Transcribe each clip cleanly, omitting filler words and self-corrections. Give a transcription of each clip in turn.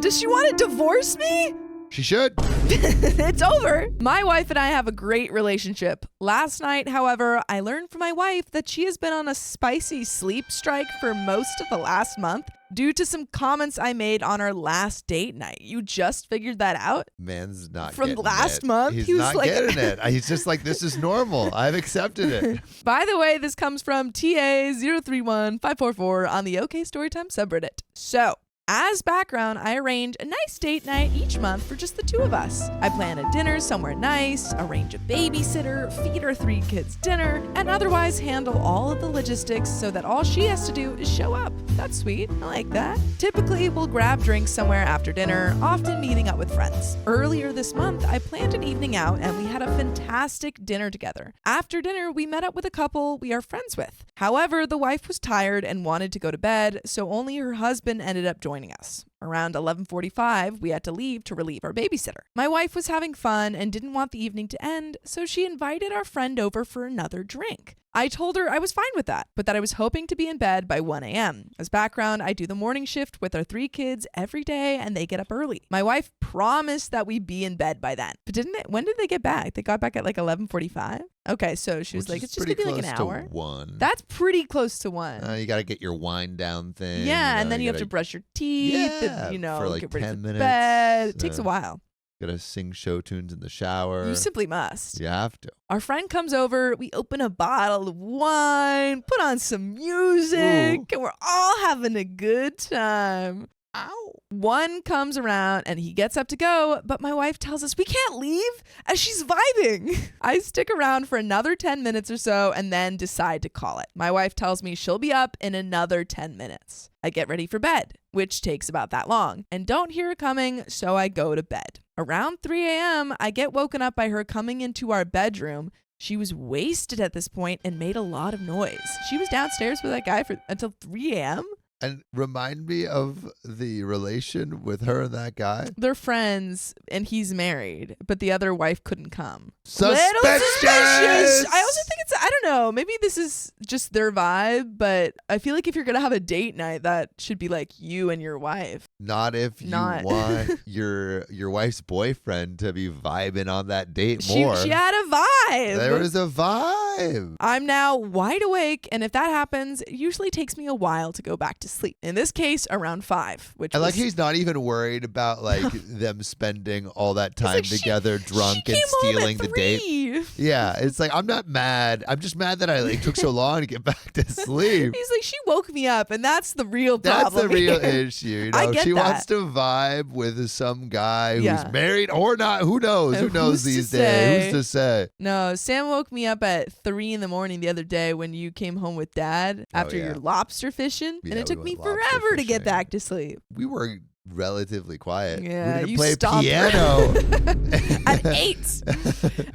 Does she want to divorce me? She should. It's over. My wife and I have a great relationship. Last night, however, I learned from my wife that she has been on a spicy sleep strike for most of the last month due to some comments I made on our last date night. You just figured that out? Man's not from getting last it. month. He's He was not like, getting it. He's just like, this is normal. I've accepted it. By the way, this comes from TA031544 on the OK Storytime subreddit. So, as background, I arrange a nice date night each month for just the two of us. I plan a dinner somewhere nice, arrange a babysitter, feed our 3 kids dinner, and otherwise handle all of the logistics so that all she has to do is show up. That's sweet. I like that. Typically, we'll grab drinks somewhere after dinner, often meeting up with friends. Earlier this month, I planned an evening out and we had a fantastic dinner together. After dinner, we met up with a couple we are friends with. However, the wife was tired and wanted to go to bed, so only her husband ended up joining us. Around 11:45, we had to leave to relieve our babysitter. My wife was having fun and didn't want the evening to end, so she invited our friend over for another drink. I told her I was fine with that, but that I was hoping to be in bed by 1 a.m. As background, I do the morning shift with our 3 kids every day and they get up early. My wife promised that we'd be in bed by then. But when did they get back? They got back at like 11:45? Okay, so she was like, it's just gonna be like an hour. 1. That's pretty close to 1. You got to get your wind down thing. Yeah, and then you have to brush your teeth Yeah, and, for like get ready 10 for minutes. bed. It takes a while. Got to sing show tunes in the shower. You simply must. You have to. Our friend comes over, we open a bottle of wine, put on some music, and we're all having a good time. Ow. One comes around and he gets up to go, but my wife tells us we can't leave as she's vibing. I stick around for another 10 minutes or so and then decide to call it. My wife tells me she'll be up in another 10 minutes. I get ready for bed, which takes about that long, and don't hear her coming, so I go to bed. Around 3 a.m., I get woken up by her coming into our bedroom. She was wasted at this point and made a lot of noise. She was downstairs with that guy until 3 a.m.? And remind me of the relation with her and that guy. They're friends, and he's married, but the other wife couldn't come. Suspicious! Little suspicious! I also think I don't know, maybe this is just their vibe, but I feel like if you're going to have a date night, that should be like you and your wife. Not if you want your wife's boyfriend to be vibing on that date more. She had a vibe. There was a vibe. I'm now wide awake, and if that happens, it usually takes me a while to go back to sleep. In this case, around 5. I like he's not even worried about like them spending all that time together, drunk and stealing the date. Yeah, it's like I'm not mad. I'm just mad that I took so long to get back to sleep. He's like, she woke me up, and that's the real problem. That's the real issue. You know, I get she that. wants to vibe with some guy who's married or not. Who knows? Who knows these days? Say? Who's to say? No, Sam woke me up at 3 a.m. the other day when you came home with Dad after your lobster fishing, and it took me forever to get back to sleep. We were relatively quiet. Yeah, we didn't you play stopped piano at 8.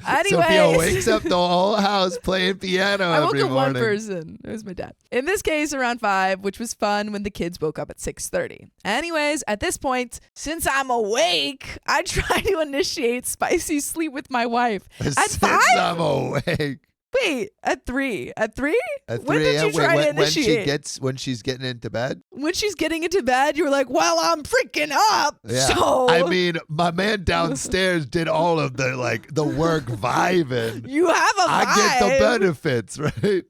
Anyway, Sophia wakes up the whole house playing piano I woke every up morning. one person. It was my dad. In this case, around 5, which was fun when the kids woke up at 6:30. Anyways, at this point, since I'm awake, I try to initiate spicy sleep with my wife. At 5? I'm awake. Wait, at 3? At 3? At 3 when did you try to initiate? When she's getting into bed? When she's getting into bed, you were like, well, I'm freaking up. Yeah. So I mean, my man downstairs did all of the work vibing. You have a vibe. I get the benefits, right?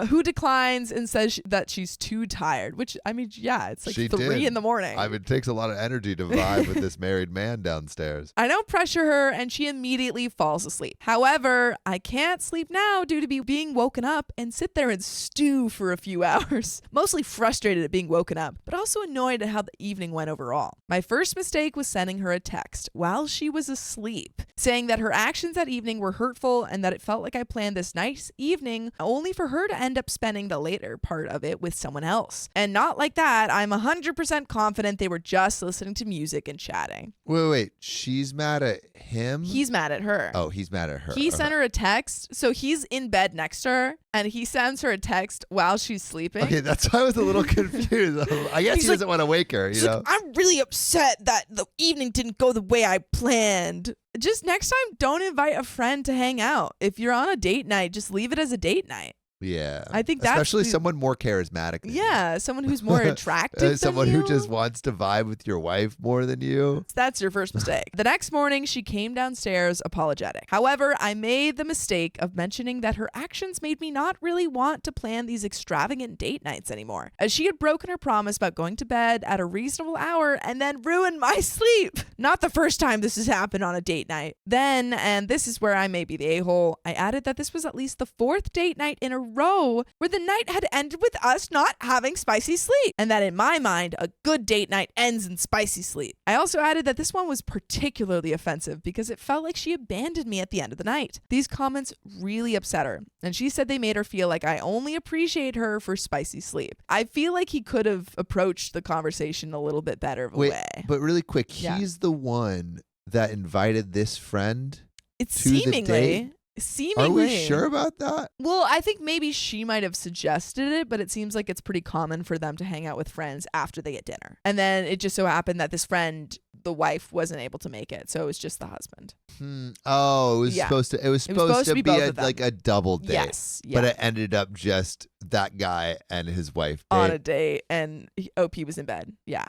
Who declines and says that she's too tired, which, I mean, yeah, it's like She 3 did. in the morning. I mean, it takes a lot of energy to vibe with this married man downstairs. I don't pressure her, and she immediately falls asleep. However, I can't sleep now due to being woken up and sit there and stew for a few hours. Mostly frustrated at being woken up, but also annoyed at how the evening went overall. My first mistake was sending her a text while she was asleep, saying that her actions that evening were hurtful and that it felt like I planned this nice evening only for her to end up spending the later part of it with someone else. And not like that, I'm 100% confident they were just listening to music and chatting. Wait. She's mad at him? He's mad at her. Oh, he's mad at her. He sent her a text. So he's in bed next to her, and he sends her a text while she's sleeping. Okay, that's why I was a little confused. I guess he doesn't want to wake her, you know? Like, I'm really upset that the evening didn't go the way I planned. Just next time, don't invite a friend to hang out. If you're on a date night, just leave it as a date night. Yeah. I think that's especially someone more charismatic than you. Someone who's more attractive someone than you. who just wants to vibe with your wife more than you. That's your first mistake. The next morning, she came downstairs apologetic. However, I made the mistake of mentioning that her actions made me not really want to plan these extravagant date nights anymore, as she had broken her promise about going to bed at a reasonable hour and then ruined my sleep. Not the first time this has happened on a date night. Then, and this is where I may be the a-hole, I added that this was at least the 4th date night in a row where the night had ended with us not having spicy sleep, and that in my mind, a good date night ends in spicy sleep. I also added that this one was particularly offensive because it felt like she abandoned me at the end of the night. These comments really upset her, and she said they made her feel like I only appreciate her for spicy sleep. I feel like he could have approached the conversation a little bit better of a way. But really quick, he's the one that invited this friend It's to the seemingly. date? Are we sure about that? Well, I think maybe she might have suggested it, but it seems like it's pretty common for them to hang out with friends after they get dinner. And then it just so happened that this friend, the wife, wasn't able to make it, so it was just the husband. Oh, it was supposed to. It was supposed to be like a double date. Yes, but it ended up just that guy and his wife on a date, and OP was in bed. Yeah.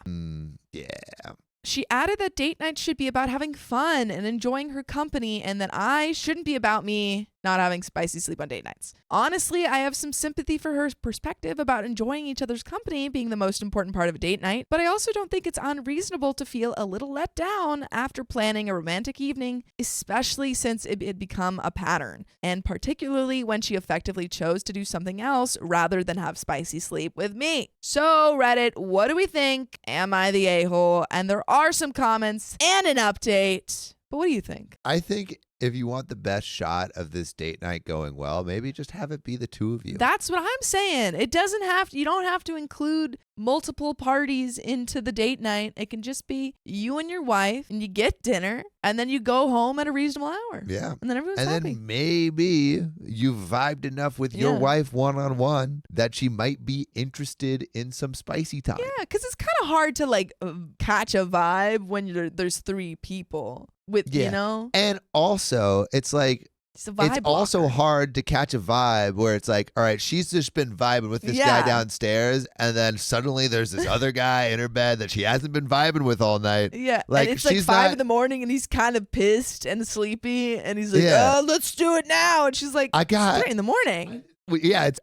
Yeah. She added that date night should be about having fun and enjoying her company, and that I shouldn't be about me not having spicy sleep on date nights. Honestly, I have some sympathy for her perspective about enjoying each other's company being the most important part of a date night, but I also don't think it's unreasonable to feel a little let down after planning a romantic evening, especially since it had become a pattern, and particularly when she effectively chose to do something else rather than have spicy sleep with me. So Reddit, what do we think? Am I the a-hole? And there are some comments and an update. But what do you think? I think if you want the best shot of this date night going well, maybe just have it be the two of you. That's what I'm saying. It doesn't have to, you don't have to include multiple parties into the date night. It can just be you and your wife, and you get dinner, and then you go home at a reasonable hour. Yeah. And then everyone's happy. And then maybe you vibed enough with your wife one-on-one that she might be interested in some spicy time. Yeah, because it's kind of hard to like catch a vibe when there's 3 people. You know? And also, it's like, it's also hard to catch a vibe where it's like, all right, she's just been vibing with this guy downstairs, and then suddenly there's this other guy in her bed that she hasn't been vibing with all night. Yeah, like, and it's like 5 in the morning, and he's kind of pissed and sleepy, and he's like, oh, let's do it now. And she's like, it's 3 in the morning.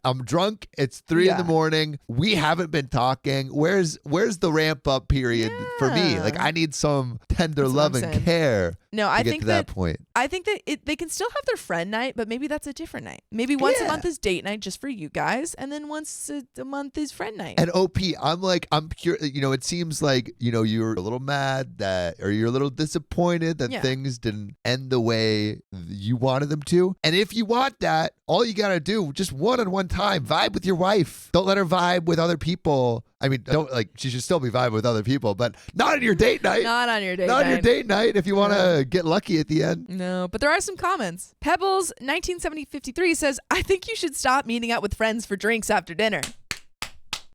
I'm drunk. It's 3 in the morning. We haven't been talking. Where's the ramp up period for me? Like, I need some tender love and care. No, I think to that point. I think that they can still have their friend night, but maybe that's a different night. Maybe once a month is date night just for you guys, and then once a month is friend night. And OP, I'm pure. You know, it seems like you're a little mad or you're a little disappointed that things didn't end the way you wanted them to. And if you want that, all you gotta do, just one-on-one time, vibe with your wife. Don't let her vibe with other people. I mean, she should still be vibing with other people, but not on your date night. Not on your date night. Not on your date night if you want to get lucky at the end. No, but there are some comments. Pebbles 1970-53 says, I think you should stop meeting out with friends for drinks after dinner.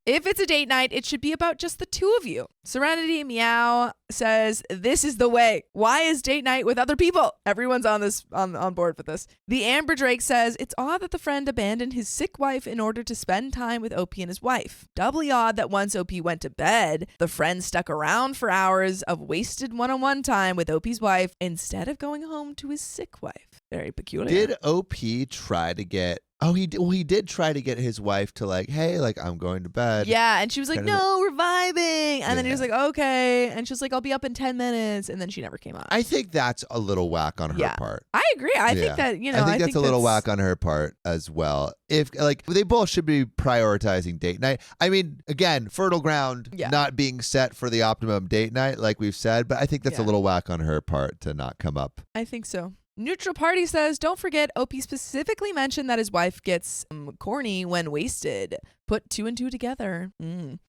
If it's a date night, it should be about just the 2 of you. Serenity Meow says, this is the way. Why is date night with other people? Everyone's on board with this. The Amber Drake says, it's odd that the friend abandoned his sick wife in order to spend time with OP and his wife. Doubly odd that once OP went to bed, the friend stuck around for hours of wasted one-on-one time with OP's wife instead of going home to his sick wife. Very peculiar. Did OP try to get... Oh, he did try to get his wife to like, hey, like, I'm going to bed. Yeah, and she was like, no, we're vibing. And then he was like, okay. And she was like, I'll be up in 10 minutes. And then she never came on. I think that's a little whack on her part. I agree. I think that, I think that's a little whack on her part as well. If, like, they both should be prioritizing date night. I mean, again, fertile ground not being set for the optimum date night, like we've said. But I think that's a little whack on her part to not come up. I think so. Neutral Party says, don't forget, OP specifically mentioned that his wife gets corny when wasted. Put 2 and 2 together.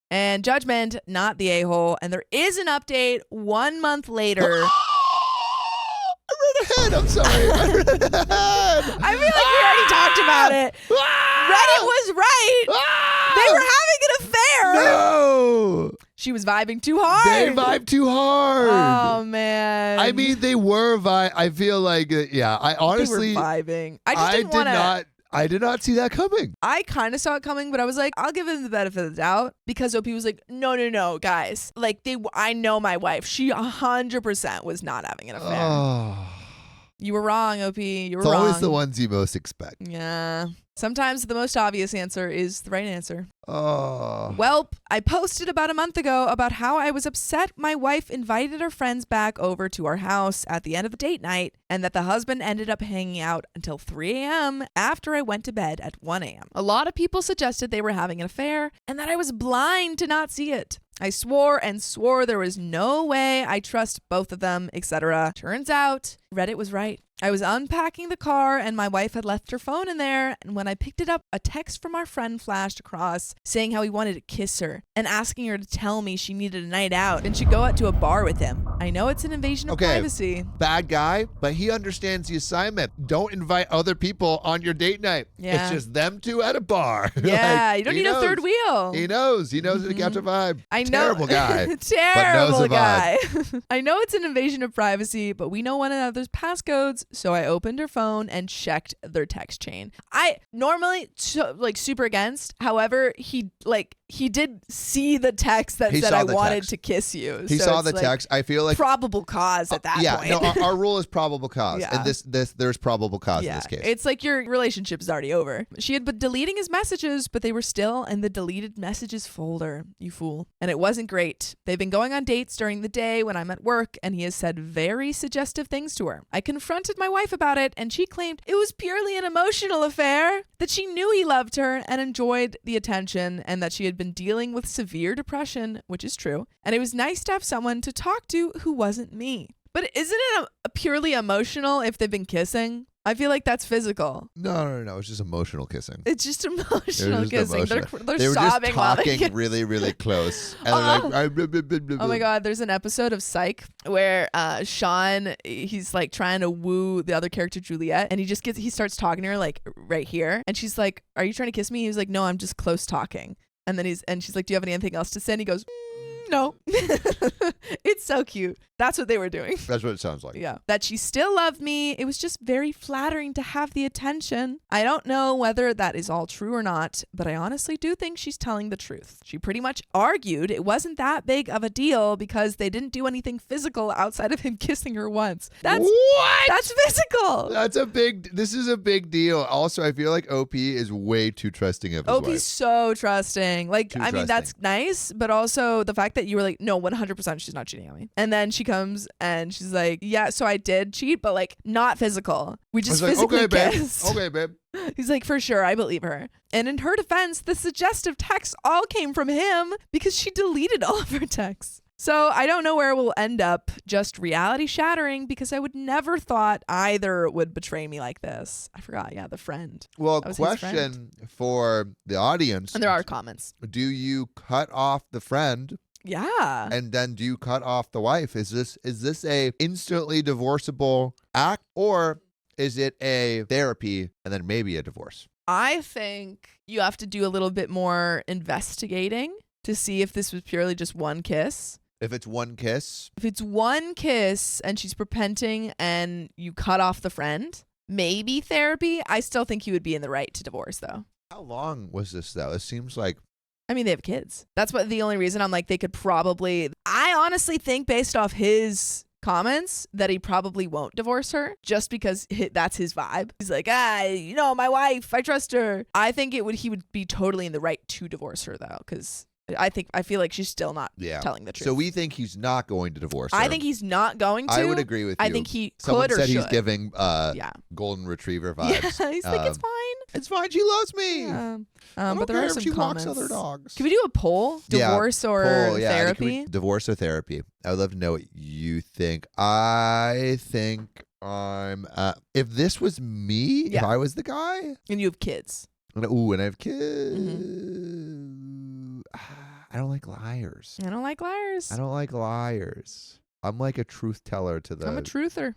And Judgment, not the a-hole. And there is an update 1 month later. I read ahead. I'm sorry. I read ahead. I feel like we already talked about it. Reddit was right. They were having an affair. No. She was vibing too hard. They vibed too hard. Oh, man. I mean, they were I feel like, I honestly... They were vibing. I did not see that coming. I kind of saw it coming, but I was like, I'll give him the benefit of the doubt because OP was like, no, guys. Like, I know my wife. She 100% was not having an affair. Oh. You were wrong, OP. You were It's wrong. always the ones you most expect. Yeah. Sometimes the most obvious answer is the right answer. Oh. Welp, I posted about a month ago about how I was upset my wife invited her friends back over to our house at the end of the date night and that the husband ended up hanging out until 3 a.m. after I went to bed at 1 a.m. A lot of people suggested they were having an affair and that I was blind to not see it. I swore and swore there was no way I trust both of them, etc. Turns out, Reddit was right. I was unpacking the car and my wife had left her phone in there, and when I picked it up, a text from our friend flashed across saying how he wanted to kiss her and asking her to tell me she needed a night out and should go out to a bar with him. I know it's an invasion of privacy. Bad guy, but he understands the assignment. Don't invite other people on your date night. Yeah. It's just them two at a bar. Yeah, you don't need a third wheel. He knows. He knows how to catch a vibe. I know. Terrible guy. Terrible guy. I know it's an invasion of privacy, but we know one another's passcodes, so I opened her phone and checked their text chain. I normally super against. However, he did see the text that said I wanted to kiss you. He saw the text. I feel like probable cause at that point. Yeah, no, our rule is probable cause. Yeah. And there's probable cause in this case. It's like your relationship is already over. She had been deleting his messages, but they were still in the deleted messages folder. You fool. And it wasn't great. They've been going on dates during the day when I'm at work, and he has said very suggestive things to her. I confronted my wife about it, and she claimed it was purely an emotional affair, that she knew he loved her and enjoyed the attention, and that she had been dealing with severe depression, which is true, and it was nice to have someone to talk to who wasn't me. But isn't it a purely emotional if they've been kissing? I feel like that's physical. No. It's just emotional kissing. It's just emotional kissing. They're they were sobbing just while they talking kiss. really, really close. And Oh my God, there's an episode of Psych where Sean, he's like trying to woo the other character, Juliet, and he starts talking to her like right here, and she's like, "Are you trying to kiss me?" He's like, "No, I'm just close talking." And then she's like, "Do you have anything else to say?" And he goes, "No." It's so cute. That's what they were doing. That's what it sounds like. Yeah. That she still loved me. It was just very flattering to have the attention. I don't know whether that is all true or not, but I honestly do think she's telling the truth. She pretty much argued it wasn't that big of a deal because they didn't do anything physical outside of him kissing her once. What? That's physical. This is a big deal. Also, I feel like OP is way too trusting of his wife. OP's so trusting. Like, I mean, that's nice, but also the fact that you were like, no, 100% she's not cheating on me. And then she comes and she's like, yeah, so I did cheat, but like not physical. We just physically kissed. Okay, babe. He's like, for sure, I believe her. And in her defense, the suggestive texts all came from him because she deleted all of her texts. So I don't know where we'll end up, just reality shattering, because I would never thought either would betray me like this. I forgot, the friend. Well, question for the audience. And there are comments. Do you cut off the friend? Yeah. And then do you cut off the wife? Is this a instantly divorceable act, or is it a therapy and then maybe a divorce? I think you have to do a little bit more investigating to see if this was purely just one kiss. If it's one kiss? If it's one kiss and she's repenting and you cut off the friend, maybe therapy. I still think he would be in the right to divorce, though. How long was this, though? It seems like... I mean, they have kids. That's the only reason I'm like, they could probably... I honestly think based off his comments that he probably won't divorce her just because that's his vibe. He's like, my wife, I trust her. I think he would be totally in the right to divorce her, though, because... I feel like she's still not telling the truth. So we think he's not going to divorce her. I think he's not going to. I would agree with you. I think he Someone could or said should. He's giving golden retriever vibes. Yeah, he's like, it's fine. It's fine. She loves me. Yeah. I don't but there care are if some she comments. walks other dogs. Can we do a poll? Divorce or therapy? Divorce or therapy? I would love to know what you think. I think I'm... if this was me, if I was the guy... And you have kids. And I have kids... Mm-hmm. I don't like liars. I don't like liars. I'm like a truth teller to the... I'm a truther.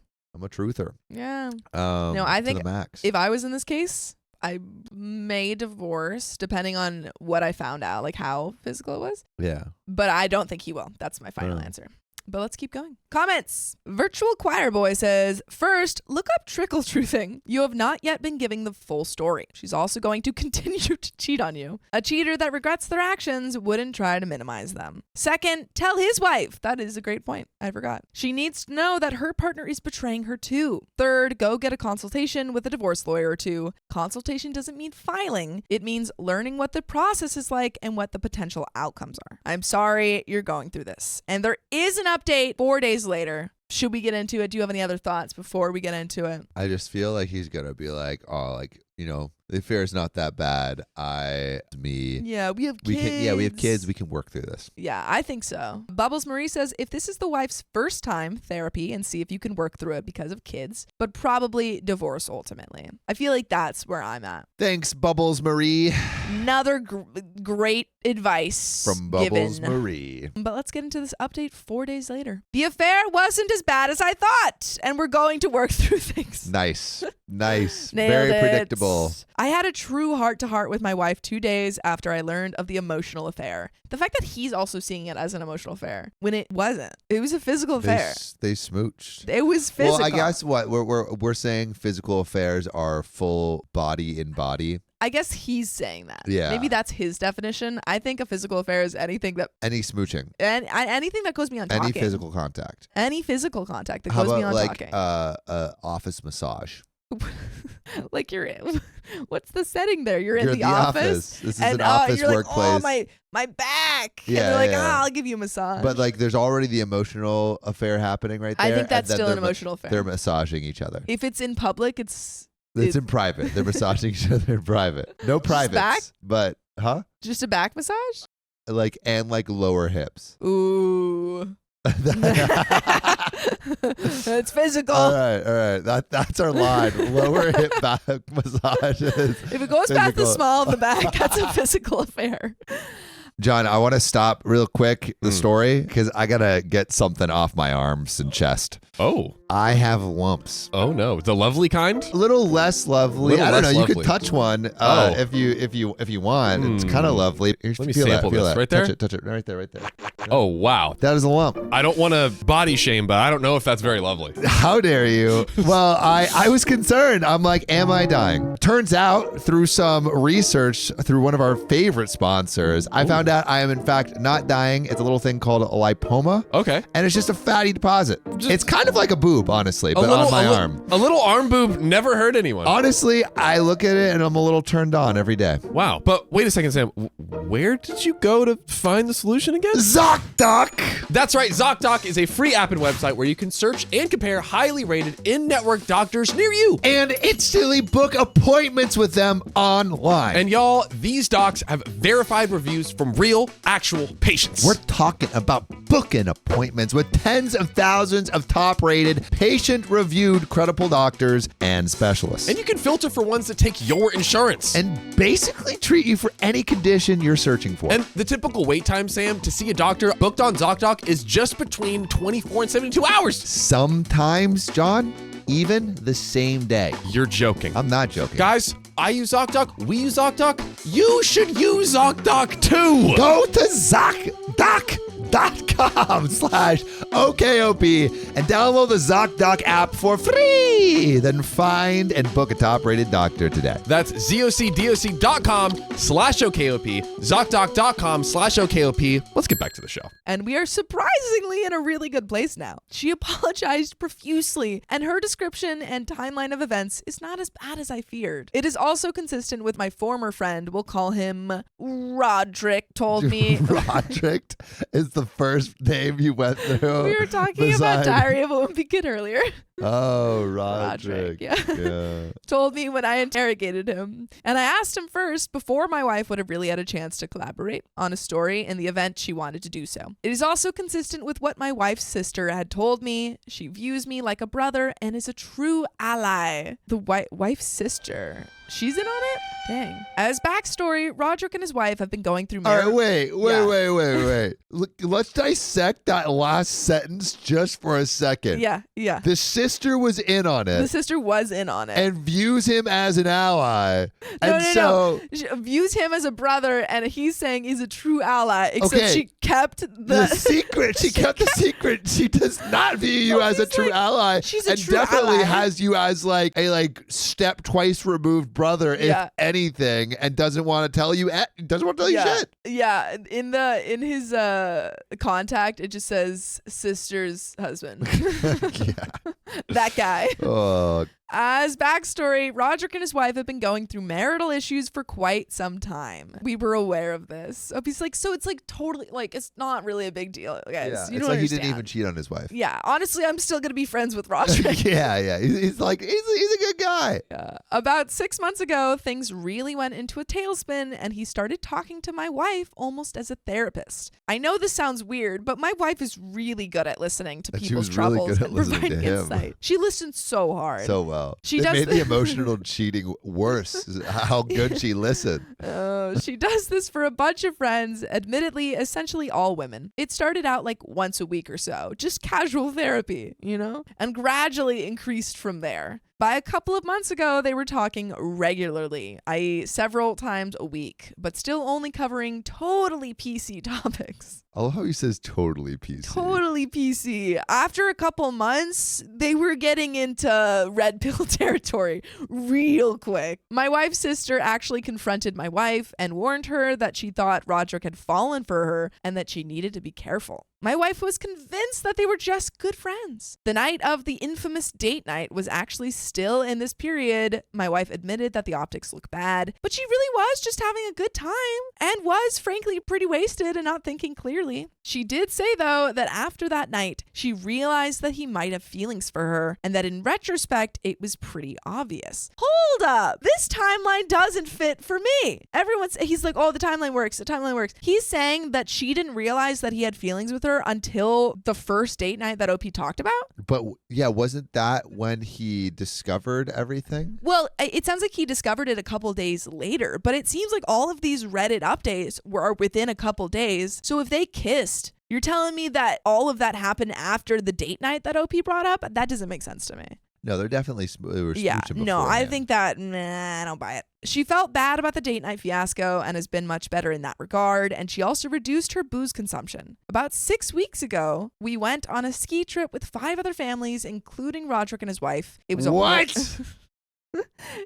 Yeah. No, I think to the max. If I was in this case, I may divorce depending on what I found out, like how physical it was. Yeah. But I don't think he will. That's my final answer. But let's keep going. Comments. Virtual Choir Boy says, first, look up trickle truthing. You have not yet been giving the full story. She's also going to continue to cheat on you. A cheater that regrets their actions wouldn't try to minimize them. Second, tell his wife. That is a great point. I forgot. She needs to know that her partner is betraying her too. Third, go get a consultation with a divorce lawyer or two. Consultation doesn't mean filing. It means learning what the process is like and what the potential outcomes are. I'm sorry you're going through this. And there is an update 4 days later. Should we get into it? Do you have any other thoughts before we get into it? I just feel like he's going to be like, the affair is not that bad. Yeah, we have kids. We have kids. We can work through this. Yeah, I think so. Bubbles Marie says, if this is the wife's first time, therapy and see if you can work through it because of kids, but probably divorce ultimately. I feel like that's where I'm at. Thanks, Bubbles Marie. Another great advice from Bubbles given. Marie. But let's get into this update 4 days later. The affair wasn't as bad as I thought, and we're going to work through things. Nice. Nailed Very it. predictable. I had a true heart-to-heart with my wife 2 days after I learned of the emotional affair. The fact that he's also seeing it as an emotional affair when it wasn't. It was a physical affair. They smooched. It was physical. Well, I guess what we're saying physical affairs are full body in body. I guess he's saying that. Yeah. Maybe that's his definition. I think a physical affair is anything that... Any smooching. And anything that goes beyond talking. Any physical contact. Any physical contact that How goes about beyond like, talking. office massage. Like you're in, what's the setting there? You're in the office. This is an office you're workplace. Like, oh, my back. Yeah, and they're like, yeah. I'll give you a massage. But like there's already the emotional affair happening right there. I think that's and then still an emotional affair. They're massaging each other. If it's in public, it's in private. They're massaging each other in private. No privates. Back? But just a back massage? And lower hips. Ooh. It's physical. All right. That's our line. Lower hip back massages. If it goes past the small of the back, that's a physical affair. John, I want to stop real quick the story because I got to get something off my arms and chest. Oh. I have lumps. Oh no, the lovely kind? A little less lovely. I don't know. You could touch one if you want. It's kind of lovely. Let me sample this. Right there? Touch it. Right there. Oh, wow. That is a lump. I don't want to body shame, but I don't know if that's very lovely. How dare you? Well, I was concerned. I'm like, am I dying? Turns out through some research through one of our favorite sponsors, I found out I am in fact not dying. It's a little thing called a lipoma. Okay. And it's just a fatty deposit. It's kind of like a boob, honestly, but on my arm. A little arm boob never hurt anyone. Honestly, I look at it and I'm a little turned on every day. Wow. But wait a second, Sam. Where did you go to find the solution again? ZocDoc! That's right. ZocDoc is a free app and website where you can search and compare highly rated in-network doctors near you. And instantly book appointments with them online. And y'all, these docs have verified reviews from real, actual patients. We're talking about booking appointments with tens of thousands of top-rated, patient-reviewed, credible doctors and specialists. And you can filter for ones that take your insurance. And basically treat you for any condition you're searching for. And the typical wait time, Sam, to see a doctor booked on ZocDoc is just between 24 and 72 hours. Sometimes, John, even the same day. You're joking. I'm not joking. Guys, I use ZocDoc. We use ZocDoc. You should use ZocDoc too. Go to ZocDoc.com/OKOP and download the ZocDoc app for free. Then find and book a top-rated doctor today. That's ZocDoc.com/OKOP, ZocDoc.com/OKOP. Let's get back to the show. And we are surprisingly in a really good place now. She apologized profusely, and her description and timeline of events is not as bad as I feared. It is also consistent with my former friend, we'll call him Roderick, told me. Roderick is the first name you went through. We were talking about Diary of a Wimpy Kid earlier. Oh, Roderick. Yeah. Told me when I interrogated him. And I asked him first before my wife would have really had a chance to collaborate on a story in the event she wanted to do so. It is also consistent with what my wife's sister had told me. She views me like a brother and is a true ally. The wife's sister. She's in on it? Dang. As backstory, Roderick and his wife have been going through marriage. All right, wait. Look, let's dissect that last sentence just for a second. Yeah. The sister sister was in on it. The sister was in on it. And views him as an ally. No. She views him as a brother, and he's saying he's a true ally, except she kept the secret. She kept the secret. She does not view you as a true ally. She's a and true definitely ally. has you as like a step twice removed brother, if anything, and doesn't want to tell you shit. Yeah. In his contact, it just says sister's husband. That guy. Oh. As backstory, Roderick and his wife have been going through marital issues for quite some time. We were aware of this. He's like, so it's like totally like it's not really a big deal, guys. Yeah, you it's don't like understand. He didn't even cheat on his wife. Yeah, honestly, I'm still gonna be friends with Roderick. yeah. He's a good guy. Yeah. About 6 months ago, things really went into a tailspin, and he started talking to my wife almost as a therapist. I know this sounds weird, but my wife is really good at listening to people's troubles and providing insight. She listens so hard. So well. She it made the emotional cheating worse. How good she listened. She does this for a bunch of friends, admittedly, essentially all women. It started out like once a week or so, just casual therapy, and gradually increased from there. By a couple of months ago, they were talking regularly, i.e. several times a week, but still only covering totally PC topics. I love how he says totally PC. Totally PC. After a couple months, they were getting into red pill territory real quick. My wife's sister actually confronted my wife and warned her that she thought Roderick had fallen for her and that she needed to be careful. My wife was convinced that they were just good friends. The night of the infamous date night was actually still in this period. My wife admitted that the optics looked bad, but she really was just having a good time and was frankly pretty wasted and not thinking clearly. She did say, though, that after that night, she realized that he might have feelings for her and that in retrospect, it was pretty obvious. Hold up. This timeline doesn't fit for me. He's like, oh, the timeline works. The timeline works. He's saying that she didn't realize that he had feelings with her until the first date night that OP talked about. But yeah, wasn't that when he discovered everything? Well, it sounds like he discovered it a couple days later, but it seems like all of these Reddit updates were within a couple days. So if they kissed, you're telling me that all of that happened after the date night that OP brought up? That doesn't make sense to me. No, they're definitely they were smooching no, I beforehand. think that, I don't buy it. She felt bad about the date night fiasco and has been much better in that regard, and she also reduced her booze consumption. About 6 weeks ago, we went on a ski trip with 5 other families, including Roderick and his wife. It was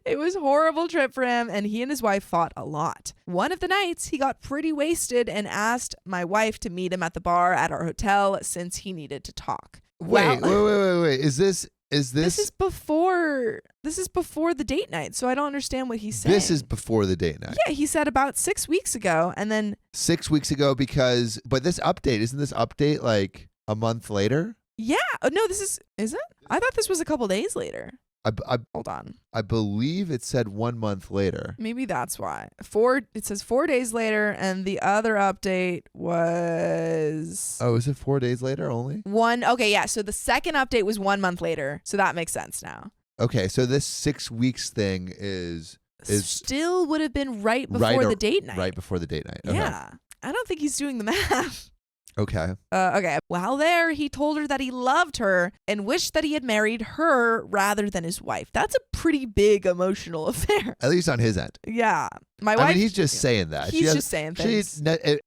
It was a horrible trip for him, and he and his wife fought a lot. One of the nights, he got pretty wasted and asked my wife to meet him at the bar at our hotel since he needed to talk. Wait. Is this This is before the date night, so I don't understand what he's saying. This is before the date night. Yeah, he said about 6 weeks ago, and then 6 weeks ago but this update, isn't this update like a month later? Yeah. No, is it? I thought this was a couple days later. Hold on. I believe it said 1 month later. Maybe that's why. It says 4 days later, and the other update was... Oh, is it 4 days later only? Okay, yeah. So the second update was 1 month later. So that makes sense now. Okay, so this 6 weeks thing is still would have been right before the date night. Right before the date night. Okay. Yeah. I don't think he's doing the math. Okay. Okay. While there, he told her that he loved her and wished that he had married her rather than his wife. That's a pretty big emotional affair. At least on his end. Yeah. My wife. I mean, he's just saying that. He's just saying things.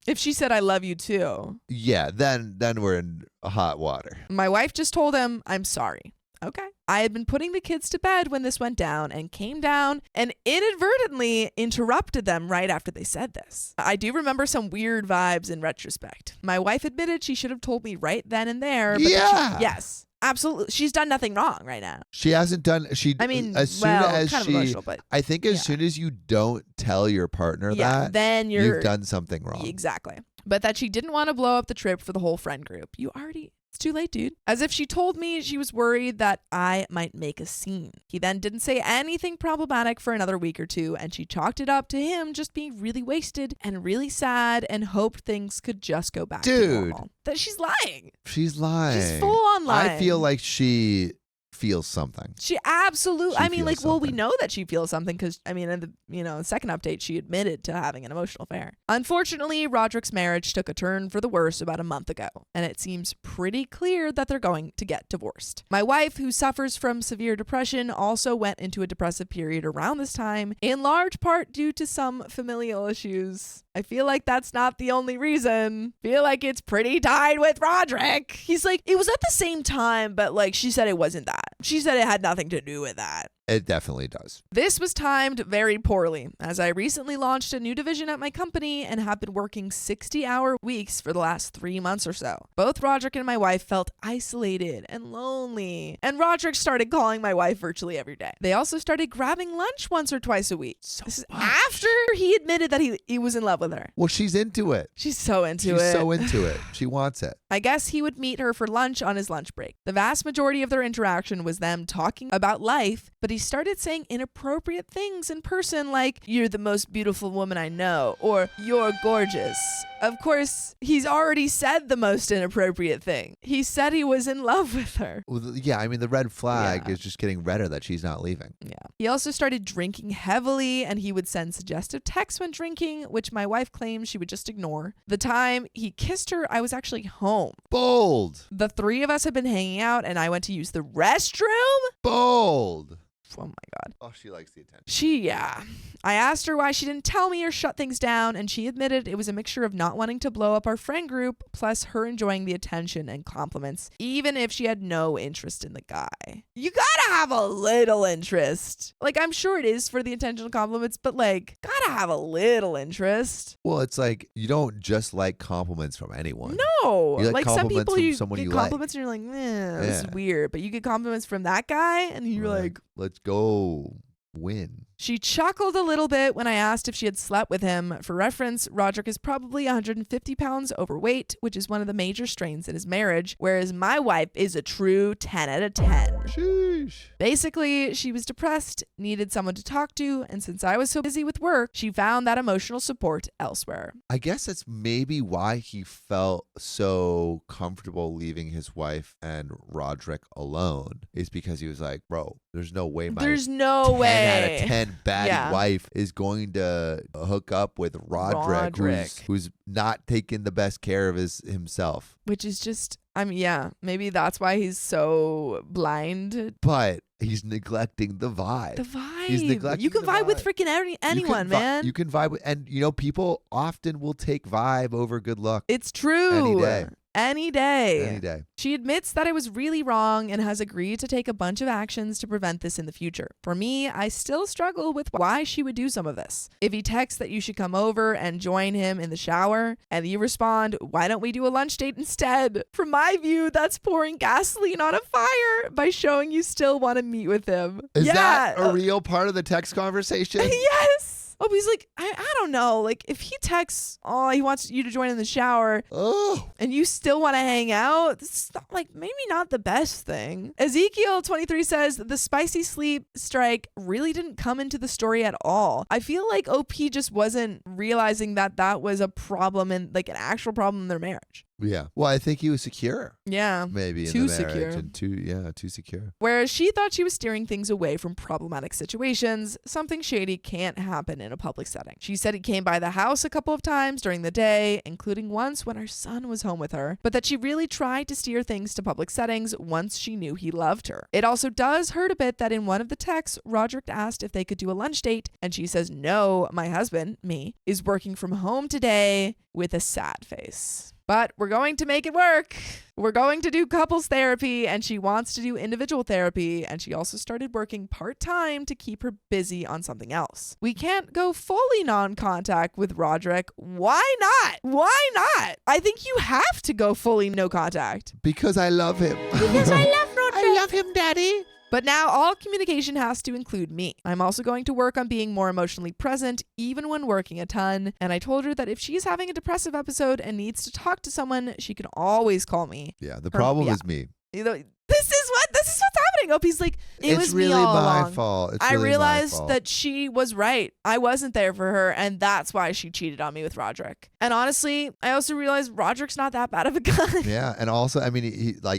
If she said, I love you too. Yeah, then we're in hot water. My wife just told him, I'm sorry. Okay. I had been putting the kids to bed when this went down and came down and inadvertently interrupted them right after they said this. I do remember some weird vibes in retrospect. My wife admitted she should have told me right then and there. But yes. Absolutely. She's done nothing wrong right now. She hasn't done as soon as kind of emotional, but I think as soon as you don't tell your partner that, then you've done something wrong. Exactly. But that she didn't want to blow up the trip for the whole friend group. It's too late, dude. As if she told me she was worried that I might make a scene. He then didn't say anything problematic for another week or two, and she chalked it up to him just being really wasted and really sad and hoped things could just go back to normal. That she's lying. She's lying. She's full on lying. I feel like she feels something. She absolutely, She I mean, feels like, well, we something. know that she feels something because, I mean, in the, second update, she admitted to having an emotional affair. Unfortunately, Roderick's marriage took a turn for the worse about a month ago, and it seems pretty clear that they're going to get divorced. My wife, who suffers from severe depression, also went into a depressive period around this time, in large part due to some familial issues. I feel like that's not the only reason. Feel like it's pretty tied with Roderick. He's like, it was at the same time, but like she said it wasn't that. She said it had nothing to do with that. It definitely does. This was timed very poorly, as I recently launched a new division at my company and have been working 60-hour weeks for the last 3 months or so. Both Roderick and my wife felt isolated and lonely, and Roderick started calling my wife virtually every day. They also started grabbing lunch once or twice a week. This is after he admitted that he was in love with her. Well, she's into it. She's so into it. She's so into it. She wants it. I guess he would meet her for lunch on his lunch break. The vast majority of their interaction was them talking about life, but he started saying inappropriate things in person like, "You're the most beautiful woman I know," or "You're gorgeous." Of course, he's already said the most inappropriate thing. He said he was in love with her. Well, yeah, I mean, the red flag is just getting redder that she's not leaving. Yeah. He also started drinking heavily, and he would send suggestive texts when drinking, which my wife claims she would just ignore. The time he kissed her, I was actually home. Bold. The three of us had been hanging out, and I went to use the restroom. Bold. Oh my God. Oh, she likes the attention. Yeah. I asked her why she didn't tell me or shut things down, and she admitted it was a mixture of not wanting to blow up our friend group, plus her enjoying the attention and compliments, even if she had no interest in the guy. You gotta have a little interest. Like, I'm sure it is for the attention and compliments, but like, gotta have a little interest. Well, it's like you don't just like compliments from anyone. No. You like some compliments people from you someone get you compliments and you're like, this is Yeah. weird. But you get compliments from that guy and you're like, let's go win. She chuckled a little bit when I asked if she had slept with him. For reference, Roderick is probably 150 pounds overweight, which is one of the major strains in his marriage, whereas my wife is a true 10 out of 10. Sheesh. Basically, she was depressed, needed someone to talk to, and since I was so busy with work, she found that emotional support elsewhere. I guess that's maybe why he felt so comfortable leaving his wife and Roderick alone, is because he was like, bro, there's no way my There's no 10 way. out of 10 baddie wife is going to hook up with Roderick. Who's not taking the best care of himself. Which is just, maybe that's why he's so blind. But he's neglecting the vibe. The vibe. He's neglecting You can the vibe with vibe. freaking anyone, man. You can vibe with, and people often will take vibe over good luck. It's true. Any day. Any day. Any day. She admits that it was really wrong and has agreed to take a bunch of actions to prevent this in the future. For me, I still struggle with why she would do some of this. If he texts that you should come over and join him in the shower, and you respond, why don't we do a lunch date instead? From my view, that's pouring gasoline on a fire by showing you still want to meet with him. Is that a real part of the text conversation? Yes. Oh, he's like, I don't know. Like, if he texts, he wants you to join in the shower, and you still want to hang out, this is not, maybe not the best thing. Ezekiel 23 says, the spicy sleep strike really didn't come into the story at all. I feel like OP just wasn't realizing that was a problem and an actual problem in their marriage. Yeah. Well, I think he was secure. Yeah. Maybe in too the marriage. secure. And too secure. Whereas she thought she was steering things away from problematic situations, something shady can't happen in a public setting. She said he came by the house a couple of times during the day, including once when her son was home with her, but that she really tried to steer things to public settings once she knew he loved her. It also does hurt a bit that in one of the texts, Roderick asked if they could do a lunch date, and she says, no, my husband, me, is working from home today, with a sad face. But we're going to make it work. We're going to do couples therapy, and she wants to do individual therapy, and she also started working part-time to keep her busy on something else. We can't go fully non-contact with Roderick. Why not? Why not? I think you have to go fully no contact. Because I love him. Because I love Roderick. I love him, Daddy. But now all communication has to include me. I'm also going to work on being more emotionally present, even when working a ton. And I told her that if she's having a depressive episode and needs to talk to someone, she can always call me. Yeah, the problem is me. This is what's happening. doing? Opie's like, it was really me all my along. fault. It's I really my realized fault. that she was right. I wasn't there for her, and that's why she cheated on me with Roderick. And honestly, I also realized Roderick's not that bad of a guy. Yeah, and also, I mean,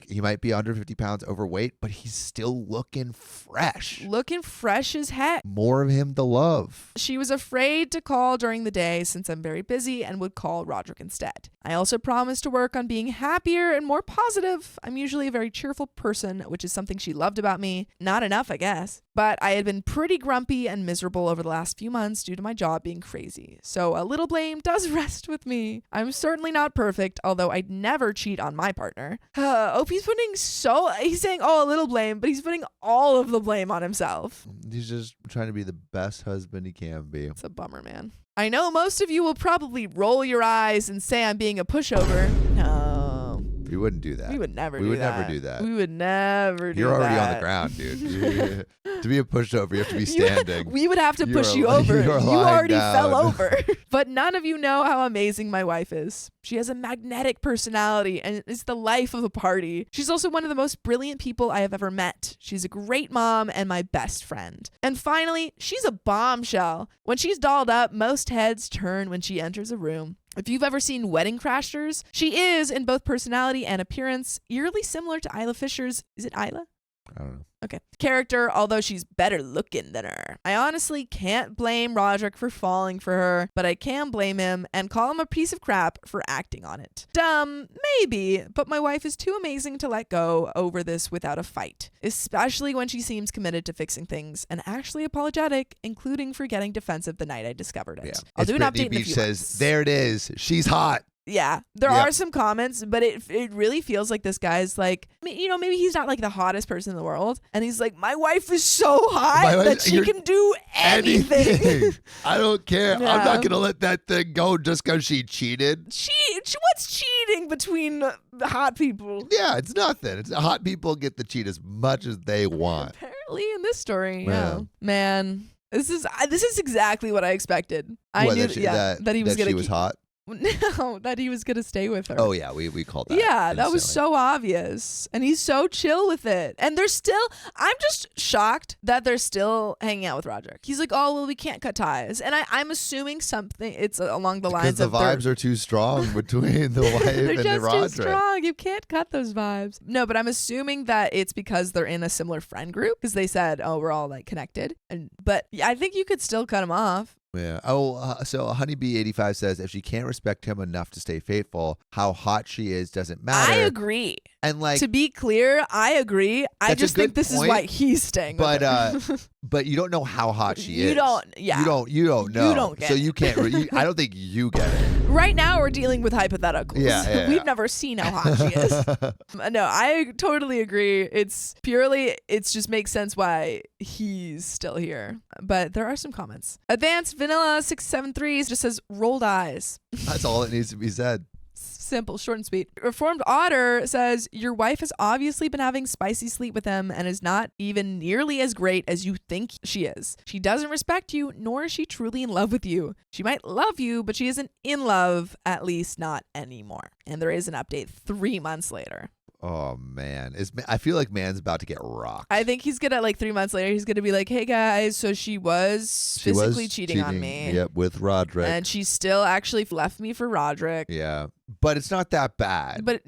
he might be under 50 pounds overweight, but he's still looking fresh. Looking fresh as heck. More of him to love. She was afraid to call during the day since I'm very busy and would call Roderick instead. I also promised to work on being happier and more positive. I'm usually a very cheerful person, which is something she loved about me. Not enough, I guess. But I had been pretty grumpy and miserable over the last few months due to my job being crazy. So a little blame does rest with me. I'm certainly not perfect, although I'd never cheat on my partner. Opie's he's saying, oh, a little blame, but he's putting all of the blame on himself. He's just trying to be the best husband he can be. It's a bummer, man. I know most of you will probably roll your eyes and say I'm being a pushover. No. We wouldn't do that. We would never do that. We would never do that. We would never do that. You're already on the ground, dude. To be a pushover, you have to be standing. We would have to push you over. You already fell over. But none of you know how amazing my wife is. She has a magnetic personality and is the life of a party. She's also one of the most brilliant people I have ever met. She's a great mom and my best friend. And finally, she's a bombshell. When she's dolled up, most heads turn when she enters a room. If you've ever seen Wedding Crashers, she is, in both personality and appearance, eerily similar to Isla Fisher's, is it Isla? I don't know. Okay. Character, although she's better looking than her. I honestly can't blame Roderick for falling for her, but I can blame him and call him a piece of crap for acting on it. Dumb, maybe, but my wife is too amazing to let go over this without a fight, especially when she seems committed to fixing things and actually apologetic, including for getting defensive the night I discovered it. Yeah. I'll do an Brittany update in a Beach few says, months. there it is. She's hot. Yeah, there Yep. are some comments, but it really feels like this guy's like, maybe he's not like the hottest person in the world. And he's like, my wife is so hot that she can do anything. I don't care. Yeah. I'm not going to let that thing go just because she cheated. What's cheating between hot people? Yeah, it's nothing. It's hot people get to cheat as much as they want. Apparently in this story, Yeah. yeah. Man, this is exactly what I expected. I knew that he was she was hot. No, that he was gonna stay with her. Oh yeah, we called that. Yeah, that was instantly. so obvious. And he's so chill with it. And I'm just shocked that they're still hanging out with Roderick. He's like, oh, well, we can't cut ties. And I'm assuming it's along the lines because of the vibes are too strong between the wife they're and the just Roderick. too strong. You can't cut those vibes. No, but I'm assuming that it's because they're in a similar friend group because they said, oh, we're all like connected. But I think you could still cut them off. Yeah. Oh, so Honeybee85 says if she can't respect him enough to stay faithful, how hot she is doesn't matter. I agree. And like, to be clear, I agree. I That's a just think good this is point, why he's staying. but with her. but you don't know how hot she is. You don't. Yeah. You don't know. You don't get so it. you can't. I don't think you get it. Right now, we're dealing with hypotheticals. Yeah. We've never seen how hot she is. No, I totally agree. It just makes sense why he's still here. But there are some comments. Advanced Vanilla 673 just says rolled eyes. That's all that needs to be said. Simple, short and sweet. Reformed Otter says, your wife has obviously been having spicy sleep with him and is not even nearly as great as you think she is. She doesn't respect you, nor is she truly in love with you. She might love you, but she isn't in love, at least not anymore. And there is an update 3 months later. Oh man, I feel like man's about to get rocked. I think he's gonna 3 months later. He's gonna be like, "Hey guys, so she was physically cheating on me. Yep, with Roderick, and she still actually left me for Roderick. Yeah, but it's not that bad. But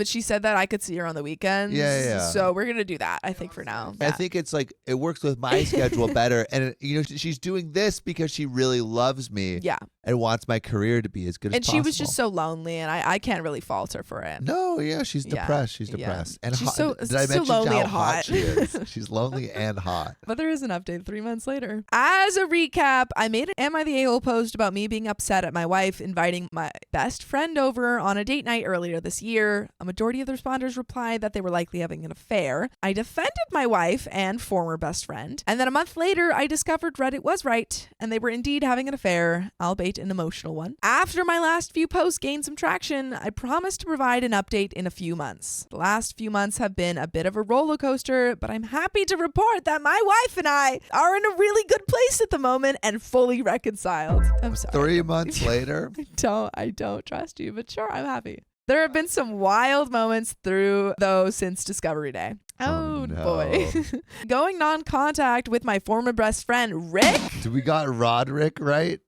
she said that I could see her on the weekends. Yeah. So we're gonna do that. I think for now. I think it's like it works with my schedule better, and she's doing this because she really loves me. Yeah. And wants my career to be as good as possible. And she was just so lonely, and I can't really fault her for it. No, yeah, she's depressed. She's depressed. And she's hot. Did I mention lonely how and hot she is? She's lonely and hot. But there is an update 3 months later. As a recap, I made an Am I the A-hole post about me being upset at my wife inviting my best friend over on a date night earlier this year. A majority of the responders replied that they were likely having an affair. I defended my wife and former best friend. And then a month later, I discovered Reddit was right, and they were indeed having an affair, albeit an emotional one. After my last few posts gained some traction, I promised to provide an update in a few months. The last few months have been a bit of a roller coaster, but I'm happy to report that my wife and I are in a really good place at the moment and fully reconciled. I'm sorry. 3 months later? I don't trust you, but sure, I'm happy. There have been some wild moments through those since Discovery Day. Oh no. boy. Going non-contact with my former best friend, Rick. We got Roderick, right?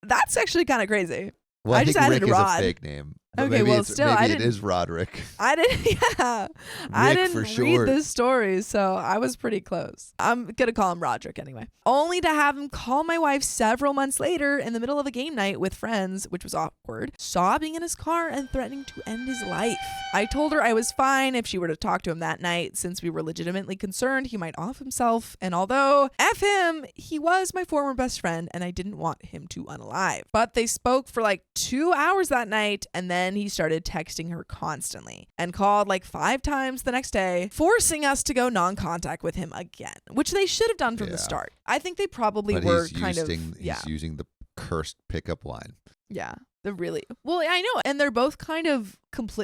That's actually kind of crazy. Well, I think just added Rick Rod. is a fake name. Okay, maybe well, still, maybe it is Roderick. I didn't for read short. this story, so I was pretty close. I'm gonna call him Roderick anyway. Only to have him call my wife several months later in the middle of a game night with friends, which was awkward, sobbing in his car and threatening to end his life. I told her I was fine if she were to talk to him that night, since we were legitimately concerned he might off himself, and although F him, he was my former best friend and I didn't want him to unalive. But they spoke for like 2 hours that night, and then he started texting her constantly and called like 5 times the next day, forcing us to go non-contact with him again, which they should have done from the start. I think they probably were he's using the cursed pickup line. Yeah. I know, and they're both kind of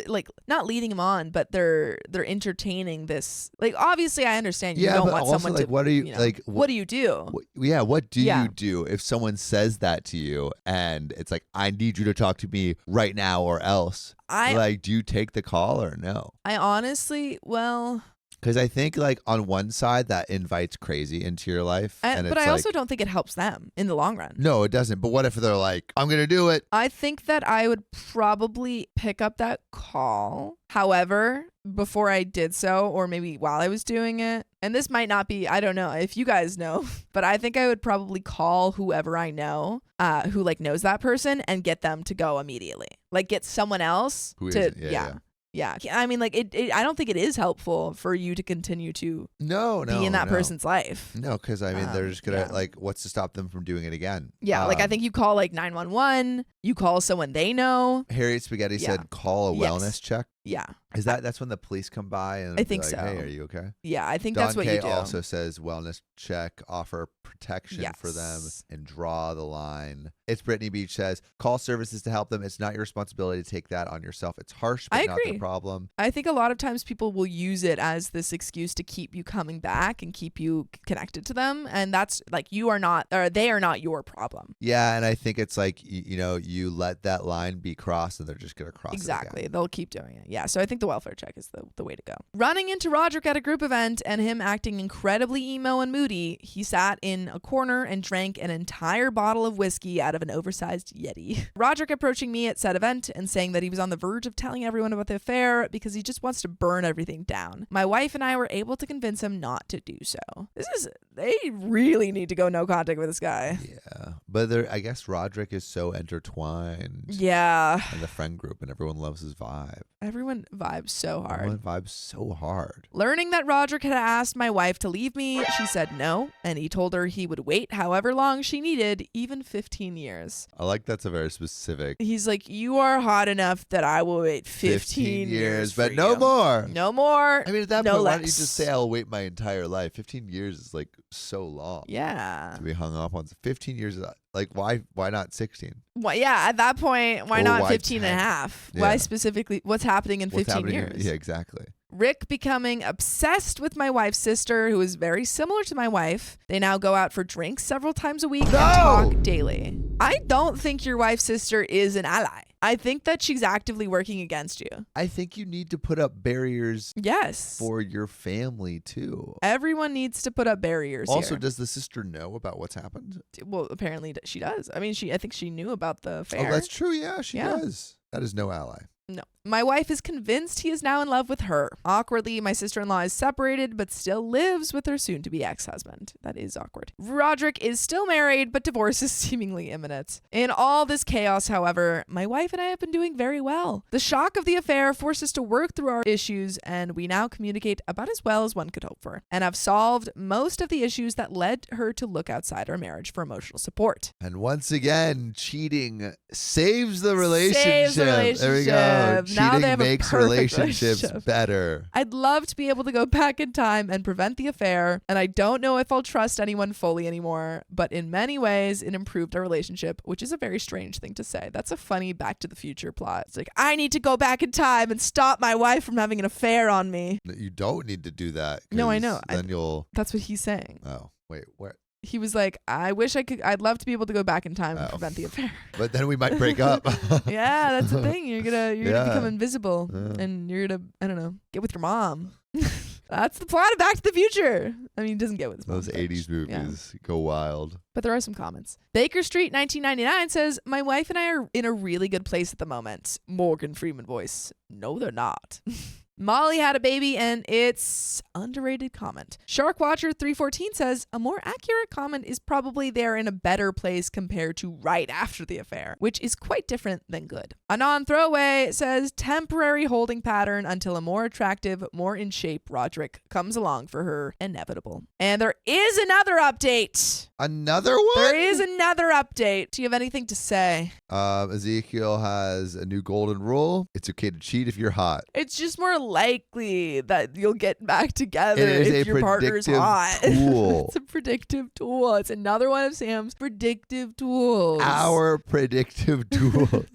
like not leading him on, but they're entertaining this. Like, obviously I understand you don't want someone like, to, what are you like what do you do? What do you do if someone says that to you and it's like, I need you to talk to me right now or else? Do you take the call or no? I honestly, because I think like on one side that invites crazy into your life. But I also don't think it helps them in the long run. No, it doesn't. But what if they're like, I'm going to do it? I think that I would probably pick up that call. However, before I did so, or maybe while I was doing it, and this might not be, I don't know if you guys know, but I think I would probably call whoever I know who like knows that person and get them to go immediately. Like get someone else Yeah. I mean, like, I don't think it is helpful for you to continue to be in that person's life. No, because, I mean, they're just going to, like, what's to stop them from doing it again? Yeah, like, I think you call, like, 911. You call someone they know. Harriet Spaghetti said call a wellness check. Yeah. That's when the police come by and I think like, so. Hey, are you okay? Yeah, I think Don that's what K you do. Also says wellness check, offer protection for them, and draw the line. It's Brittany Beach says call services to help them. It's not your responsibility to take that on yourself. It's harsh, but not their problem. I think a lot of times people will use it as this excuse to keep you coming back and keep you connected to them, and that's like they are not your problem. Yeah, and I think it's like you let that line be crossed, and they're just gonna cross exactly. it again. They'll keep doing it. Yeah, so I think the welfare check is the way to go. Running into Roderick at a group event and him acting incredibly emo and moody, he sat in a corner and drank an entire bottle of whiskey out of an oversized Yeti. Roderick approaching me at said event and saying that he was on the verge of telling everyone about the affair because he just wants to burn everything down. My wife and I were able to convince him not to do so. They really need to go no contact with this guy. Yeah, but I guess Roderick is so intertwined. Yeah. In the friend group, and everyone loves his vibe. Everyone vibes so hard. Learning that Roderick had asked my wife to leave me, she said no, and he told her he would wait however long she needed, even 15 years. I like that's a very specific. He's like, you are hot enough that I will wait 15 years but no more. No more. I mean, at that no point, less. why don't you just say I'll wait my entire life? 15 years is like so long. Yeah. To be hung up on 15 years. Like, why not 16? Well, yeah, at that point, why not 15 10? and a half? Yeah. Why specifically? What's happening in 15 years? Yeah, exactly. Rick becoming obsessed with my wife's sister, who is very similar to my wife. They now go out for drinks several times a week and talk daily. I don't think your wife's sister is an ally. I think that she's actively working against you. I think you need to put up barriers. Yes. For your family too. Everyone needs to put up barriers. Also, here. does the sister know about what's happened? Well, apparently she does. I mean, I think she knew about the affair. Oh, that's true. Yeah, she does. That is no ally. No. My wife is convinced he is now in love with her. Awkwardly, my sister-in-law is separated but still lives with her soon-to-be ex-husband. That is awkward. Roderick is still married, but divorce is seemingly imminent. In all this chaos, however, my wife and I have been doing very well. The shock of the affair forced us to work through our issues, and we now communicate about as well as one could hope for, and have solved most of the issues that led her to look outside our marriage for emotional support. And once again, cheating saves the relationship. There we go. Cheating makes relationships better. I'd love to be able to go back in time and prevent the affair, and I don't know if I'll trust anyone fully anymore, but in many ways it improved our relationship, which is a very strange thing to say. That's a funny Back to the Future plot. It's like, I need to go back in time and stop my wife from having an affair on me. You don't need to do that. No, I know. Then you'll... That's what he's saying. Oh, wait, where? He was like, I'd love to be able to go back in time and prevent the affair. But then we might break up. Yeah, that's the thing. You're gonna become invisible and you're gonna, I don't know, get with your mom. That's the plot of Back to the Future. I mean, he doesn't get with his mom. Those 80s movies go wild. But there are some comments. Baker Street 1999 says, my wife and I are in a really good place at the moment. Morgan Freeman voice. No, they're not. Molly had a baby and it's underrated comment. Sharkwatcher 314 says, a more accurate comment is probably they're in a better place compared to right after the affair, which is quite different than good. Anon Throwaway says, temporary holding pattern until a more attractive, more in shape Roderick comes along for her inevitable. And there is another update. Another one? There is another update. Do you have anything to say? Ezekiel has a new golden rule. It's okay to cheat if you're hot. It's just more likely that you'll get back together if your partner's hot. Tool. It's a predictive tool. It's another one of Sam's predictive tools. Our predictive tool.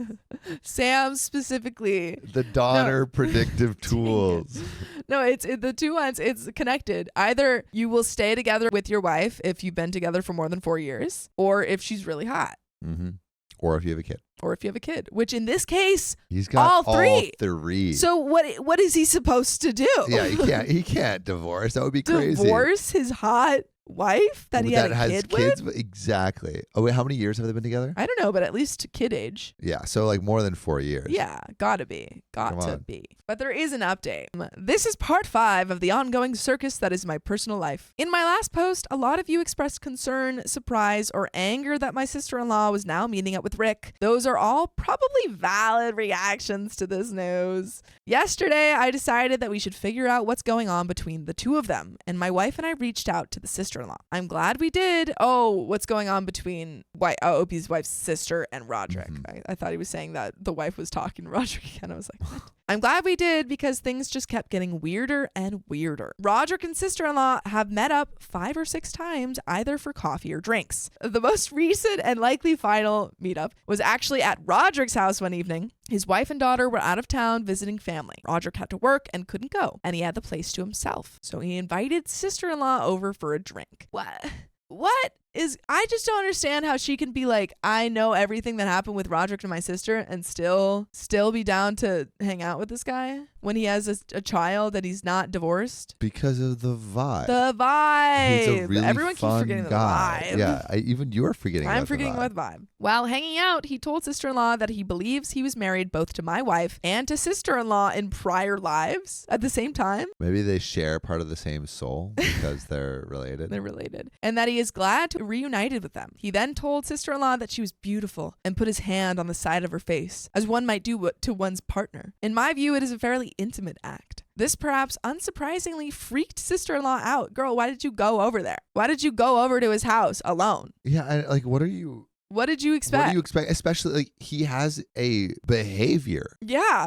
Sam specifically. The Donner predictive tools. No, it's the two ones. It's connected. Either you will stay together with your wife if you've been together for more than 4 years, or if she's really hot. Mm-hmm. Or if you have a kid. Or if you have a kid, which in this case, he's got all three. All three. So what is he supposed to do? Yeah, he can't divorce. That would be crazy. Divorce his hot wife that he had a kid with? Exactly. Oh, wait, how many years have they been together? I don't know, but at least kid age. Yeah, so like more than 4 years. Yeah, gotta be. Got to be. But there is an update. This is part 5 of the ongoing circus that is my personal life. In my last post, a lot of you expressed concern, surprise, or anger that my sister-in-law was now meeting up with Rick. Those are all probably valid reactions to this news. Yesterday, I decided that we should figure out what's going on between the two of them, and my wife and I reached out to the sister-in-law. I'm glad we did. Oh, what's going on between Opie's wife's sister and Roderick? Mm-hmm. I thought he was saying that the wife was talking to Roderick again. I was like, what? I'm glad we did because things just kept getting weirder and weirder. Roderick and sister-in-law have met up 5 or 6 times, either for coffee or drinks. The most recent and likely final meetup was actually at Roderick's house one evening. His wife and daughter were out of town visiting family. Roderick had to work and couldn't go, and he had the place to himself. So he invited sister-in-law over for a drink. What is, I just don't understand how she can be like, I know everything that happened with Roderick and my sister and still be down to hang out with this guy when he has a child and he's not divorced. Because of the vibe. The vibe. He's a really Everyone keeps forgetting guy. The vibe. Yeah, even you are forgetting I'm forgetting about the vibe. While hanging out, he told sister-in-law that he believes he was married both to my wife and to sister-in-law in prior lives at the same time. Maybe they share part of the same soul because they're related. They're related. And that he is glad to reunited with them. He then told sister-in-law that she was beautiful and put his hand on the side of her face, as one might do to one's partner. In my view, it is a fairly intimate act. This perhaps unsurprisingly freaked sister-in-law out. Girl, why did you go over there? Why did you go over to his house alone? Yeah, what did you expect? What do you expect? Especially, like, he has a behavior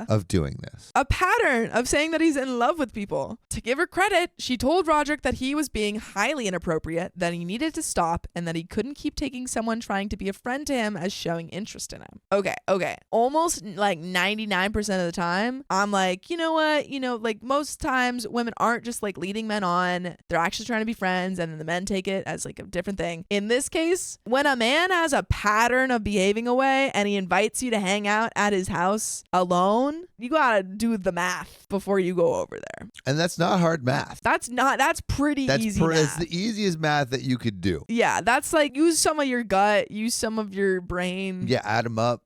of doing this. A pattern of saying that he's in love with people. To give her credit, she told Roderick that he was being highly inappropriate, that he needed to stop, and that he couldn't keep taking someone trying to be a friend to him as showing interest in him. Okay. Almost like 99% of the time, I'm like, you know what? Like most times women aren't just like leading men on. They're actually trying to be friends, and then the men take it as like a different thing. In this case, when a man has a pattern of behaving away and he invites you to hang out at his house alone, you gotta do the math before you go over there. And that's not hard math. That's pretty easy math. It's the easiest math that you could do. Yeah, that's like use some of your gut, use some of your brain. Yeah, add them up.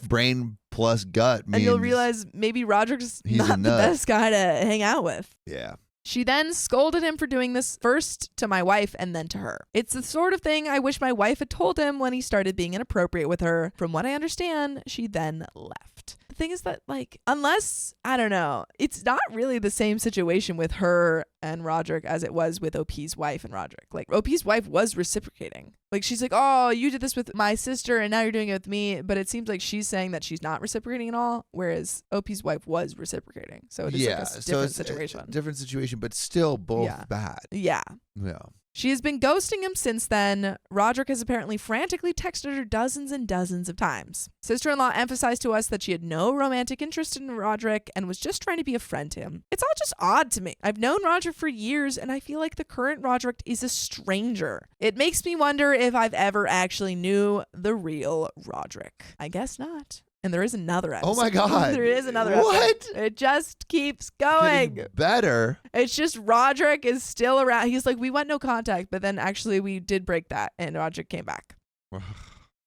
Brain plus gut means, and you'll realize maybe Roderick's not the best guy to hang out with. Yeah. She then scolded him for doing this first to my wife and then to her. It's the sort of thing I wish my wife had told him when he started being inappropriate with her. From what I understand, she then left. The thing is that, like, unless, I don't know, it's not really the same situation with her and Roderick as it was with OP's wife and Roderick. Like, OP's wife was reciprocating. Like, she's like, oh, you did this with my sister and now you're doing it with me. But it seems like she's saying that she's not reciprocating at all, whereas OP's wife was reciprocating. So it is like a different situation. Different situation, but still both bad. Yeah. Yeah. She has been ghosting him since then. Roderick has apparently frantically texted her dozens and dozens of times. Sister-in-law emphasized to us that she had no romantic interest in Roderick and was just trying to be a friend to him. It's all just odd to me. I've known Roderick for years, and I feel like the current Roderick is a stranger. It makes me wonder if I've ever actually knew the real Roderick. I guess not. And there is another episode. Oh my God. There is another What? episode. It just keeps going. Getting better. It's just Roderick is still around. He's like, we went no contact, but then actually we did break that, and Roderick came back.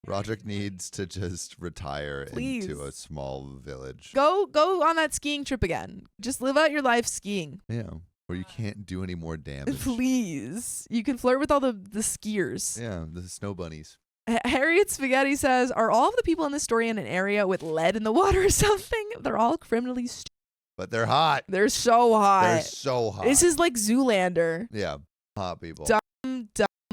Roderick needs to just retire Please. into a small village. Go on that skiing trip again. Just live out your life skiing. Yeah. Where you can't do any more damage. Please. You can flirt with all the skiers. Yeah, the snow bunnies. Harriet Spaghetti says, are all of the people in this story in an area with lead in the water or something? They're all criminally stupid. But they're hot. They're so hot. They're so hot. This is like Zoolander. Yeah, hot people. Dumb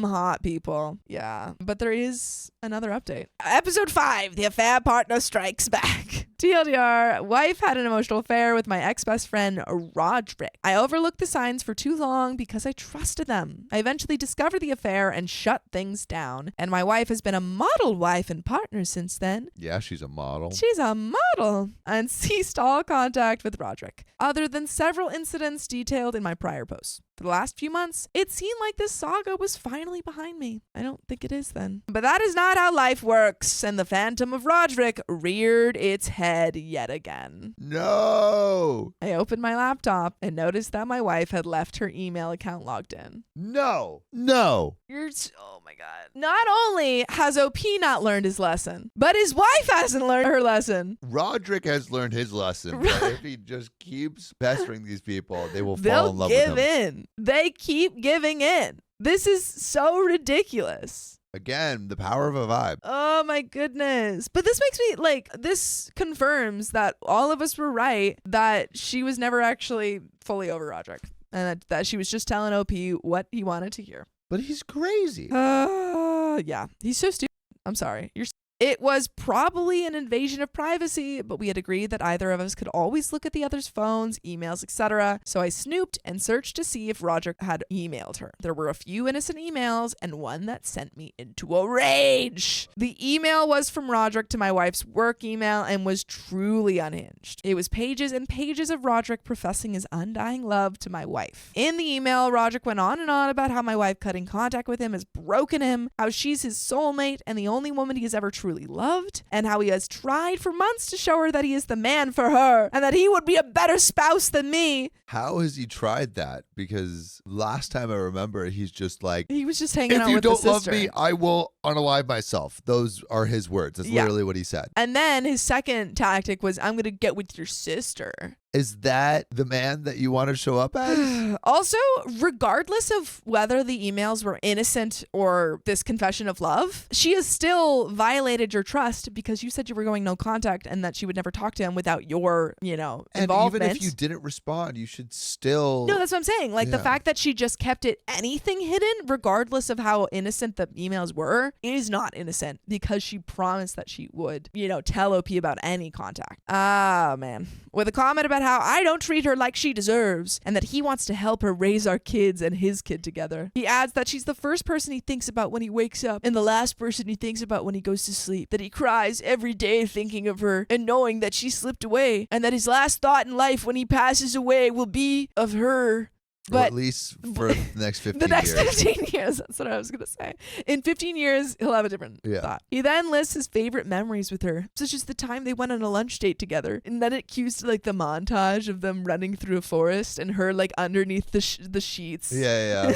hot people. Yeah. But there is another update. Episode 5, the affair partner strikes back. TLDR, wife had an emotional affair with my ex-best friend, Roderick. I overlooked the signs for too long because I trusted them. I eventually discovered the affair and shut things down. And my wife has been a model wife and partner since then. Yeah, she's a model. She's a model. And ceased all contact with Roderick, other than several incidents detailed in my prior posts. For the last few months, it seemed like this saga was finally behind me. I don't think it is then. But that is not how life works, and the phantom of Roderick reared its head yet again. No. I opened my laptop and noticed that my wife had left her email account logged in. No. Oh my God. Not only has OP not learned his lesson, but his wife hasn't learned her lesson. Roderick has learned his lesson. But if he just keeps pestering these people, they will fall in love with him. They'll give in. They keep giving in. This is so ridiculous. Again, the power of a vibe. Oh my goodness. But this makes me this confirms that all of us were right, that she was never actually fully over Roderick, and that she was just telling OP what he wanted to hear. But he's crazy. Yeah, he's so stupid. I'm sorry. It was probably an invasion of privacy, but we had agreed that either of us could always look at the other's phones, emails, etc. So I snooped and searched to see if Roderick had emailed her. There were a few innocent emails and one that sent me into a rage. The email was from Roderick to my wife's work email and was truly unhinged. It was pages and pages of Roderick professing his undying love to my wife. In the email, Roderick went on and on about how my wife cutting contact with him has broken him, how she's his soulmate and the only woman he has ever truly loved, and how he has tried for months to show her that he is the man for her and that he would be a better spouse than me. How has he tried that? Because last time I remember, he's just like, he was just hanging out if you with the don't love sister. me, I will unalive myself. Those are his words. That's literally what he said. And then his second tactic was, I'm going to get with your sister. Is that the man that you want to show up as? Also, regardless of whether the emails were innocent or this confession of love, she has still violated your trust because you said you were going no contact and that she would never talk to him without your, involvement. And even if you didn't respond, you should still... No, that's what I'm saying. The fact that she just kept anything hidden, regardless of how innocent the emails were, is not innocent because she promised that she would, tell OP about any contact. Ah, man. With a comment about how I don't treat her like she deserves and that he wants to help her raise our kids and his kid together. He adds that she's the first person he thinks about when he wakes up and the last person he thinks about when he goes to sleep, that he cries every day thinking of her and knowing that she slipped away, and that his last thought in life when he passes away will be of her. But at least for the next 15 years. The next 15 years. That's what I was going to say. In 15 years, he'll have a different thought. He then lists his favorite memories with her, such as the time they went on a lunch date together. And then it cues to the montage of them running through a forest and her underneath the sheets. Yeah.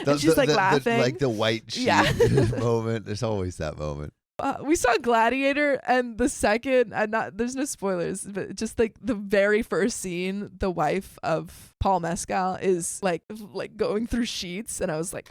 And she's laughing. The white sheet moment. There's always that moment. We saw Gladiator, and the second, there's no spoilers, but just the very first scene, the wife of Paul Mescal is like going through sheets, and I was like,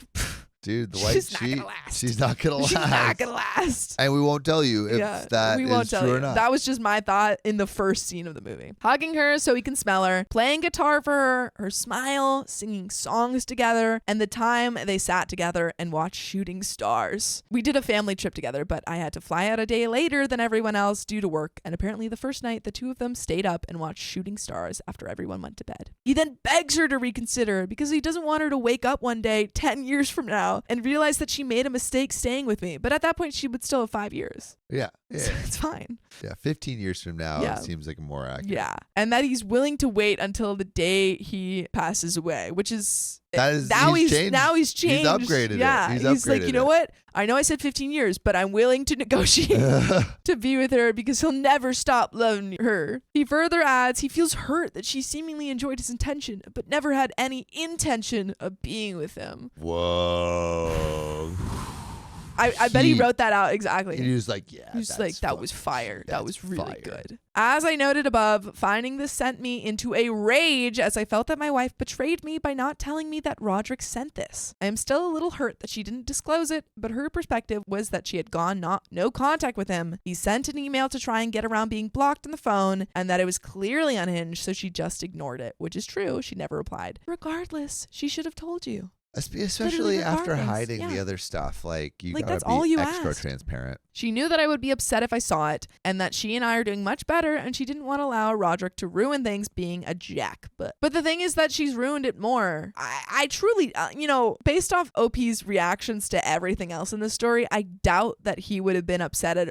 Dude, the white She's not sheet, gonna last. she's not going to last. She's not going to last. And we won't tell you if that we won't is tell true you. or not. That was just my thought in the first scene of the movie. Hugging her so he can smell her, playing guitar for her, her smile, singing songs together, and the time they sat together and watched shooting stars. We did a family trip together, but I had to fly out a day later than everyone else due to work, and apparently the first night the two of them stayed up and watched shooting stars after everyone went to bed. He then begs her to reconsider because he doesn't want her to wake up one day 10 years from now and realize that she made a mistake staying with me. But at that point, she would still have 5 years. Yeah. So it's fine. Yeah, 15 years from now, Yeah. it seems like more accurate. Yeah. And that he's willing to wait until the day he passes away, which is now he's changed. He's upgraded yeah. it. He's like, you know what? I know I said 15 years, but I'm willing to negotiate to be with her because he'll never stop loving her. He further adds he feels hurt that she seemingly enjoyed his intention, but never had any intention of being with him. Whoa. I bet he wrote that out exactly. He was like, yeah. He was like, that was fire. That was really fire. good. As I noted above, finding this sent me into a rage as I felt that my wife betrayed me by not telling me that Roderick sent this. I am still a little hurt that she didn't disclose it, but her perspective was that she had gone no contact with him. He sent an email to try and get around being blocked on the phone, and that it was clearly unhinged, so she just ignored it, which is true. She never replied. Regardless, she should have told you. Especially after hiding the yeah. other stuff, like you Like, gotta that's be all you extra asked. transparent. She knew that I would be upset if I saw it, and that she and I are doing much better, and she didn't want to allow Roderick to ruin things being a jack. But the thing is that she's ruined it more. I truly, based off OP's reactions to everything else in the story, I doubt that he would have been upset at